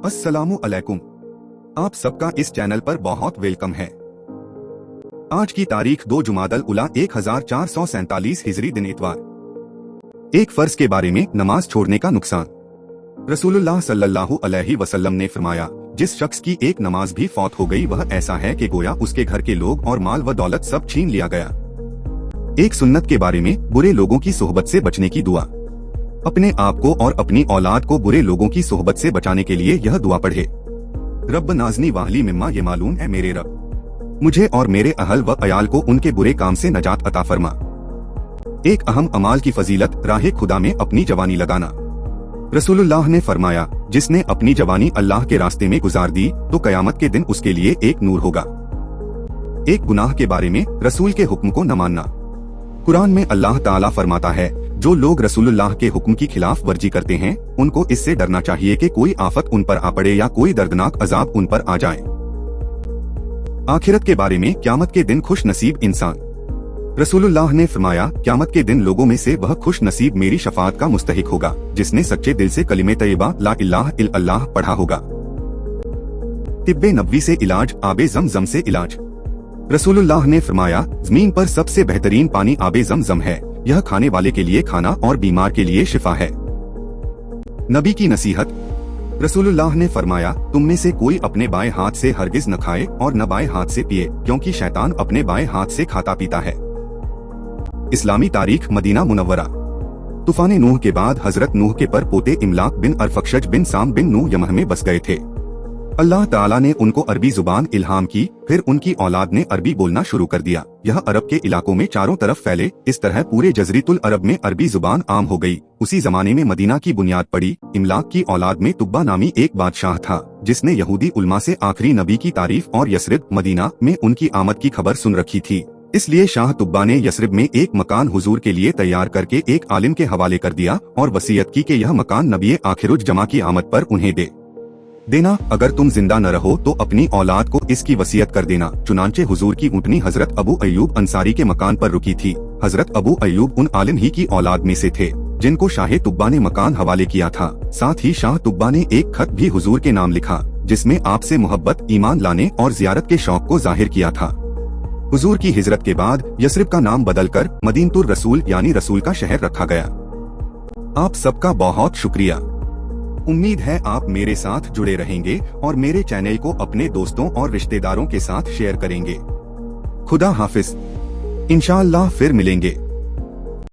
अस्सलामु अलैकुम। आप सबका इस चैनल पर बहुत वेलकम है। आज की तारीख 2 जुमादल उला 1447 हिजरी दिन इतवार। एक फर्ज के बारे में नमाज छोड़ने का नुकसान। रसूलुल्लाह सल्लल्लाहु अलैहि वसल्लम ने फरमाया, जिस शख्स की एक नमाज भी फौत हो गई वह ऐसा है कि गोया उसके घर के लोग और माल व दौलत सब छीन लिया गया। एक सुन्नत के बारे में बुरे लोगों की सोहबत से बचने की दुआ। अपने आप को और अपनी औलाद को बुरे लोगों की सोहबत से बचाने के लिए यह दुआ पढ़े। रब नाजनी वाहली मिम्मा ये मालूम है मेरे रब, मुझे और मेरे अहल व अयाल को उनके बुरे काम से नजात अता फरमा। एक अहम अमाल की फजीलत राह खुदा में अपनी जवानी लगाना। रसूलुल्लाह ने फरमाया, जिसने अपनी जवानी अल्लाह के रास्ते में गुजार दी तो कयामत के दिन उसके लिए एक नूर होगा। एक गुनाह के बारे में रसूल के हुक्म को न मानना। कुरान में अल्लाह ताला फरमाता है, जो लोग रसूलुल्लाह के हुक्म की खिलाफ वर्जी करते हैं उनको इससे डरना चाहिए कि कोई आफत उन पर आ पड़े या कोई दर्दनाक अजाब उन पर आ जाए। आखिरत के बारे में क्यामत के दिन खुश नसीब इंसान। रसूलुल्लाह ने फरमाया, क्यामत के दिन लोगों में से वह खुश नसीब मेरी शफाअत का मुस्तहिक होगा जिसने सच्चे दिल से कलिमे तैयबा ला इलाहा इल्लल्लाह पढ़ा होगा। तिब्बे नबवी से इलाज, आबे ज़मज़म से इलाज। रसूलुल्लाह ने फरमाया, जमीन पर सबसे बेहतरीन पानी आबे ज़मज़म है। यह खाने वाले के लिए खाना और बीमार के लिए शिफा है। नबी की नसीहत। रसूलुल्लाह ने फरमाया, तुम में से कोई अपने बाएं हाथ से हरगिज न खाए और न बाएं हाथ से पिए, क्योंकि शैतान अपने बाएं हाथ से खाता पीता है। इस्लामी तारीख। Medina Munawwara. तूफान नूह के बाद हजरत नूह के पर पोते इमलाक बिन अरफक्षज बिन साम बिन नूह यमह में बस गए थे। अल्लाह ताला ने उनको अरबी जुबान इल्हाम की, फिर उनकी औलाद ने अरबी बोलना शुरू कर दिया। यह अरब के इलाकों में चारों तरफ फैले। इस तरह पूरे जज़ीरतुल अरब में अरबी जुबान आम हो गई। उसी जमाने में मदीना की बुनियाद पड़ी। इमलाक की औलाद में तुब्बा नामी एक बादशाह था जिसने यहूदी उलमा से आखिरी नबी की तारीफ और यसरिब मदीना में उनकी आमद की खबर सुन रखी थी। इसलिए शाह तुब्बा ने यसरिब में एक मकान हुजूर के लिए तैयार करके एक आलिम के हवाले कर दिया और वसीयत की कि यह मकान नबी आखिरुज जमा की आमद पर उन्हें दे देना। अगर तुम जिंदा न रहो तो अपनी औलाद को इसकी वसीयत कर देना। चुनांचे हुजूर की ऊँटनी हजरत अबू अय्यूब अंसारी के मकान पर रुकी थी। हजरत अबू अय्यूब उन आलिम ही की औलाद में से थे जिनको शाह तुब्बा ने मकान हवाले किया था। साथ ही शाह तुब्बा ने एक खत भी हुजूर के नाम लिखा जिसमें आपसे मोहब्बत, ईमान लाने और जियारत के शौक को जाहिर किया था। हुजूर की हिजरत के बाद यसरिब का नाम बदलकर मदीनतुर रसूल यानी रसूल का शहर रखा गया। आप सबका बहुत शुक्रिया। उम्मीद है आप मेरे साथ जुड़े रहेंगे और मेरे चैनल को अपने दोस्तों और रिश्तेदारों के साथ शेयर करेंगे। खुदा हाफिज। इंशाअल्लाह फिर मिलेंगे।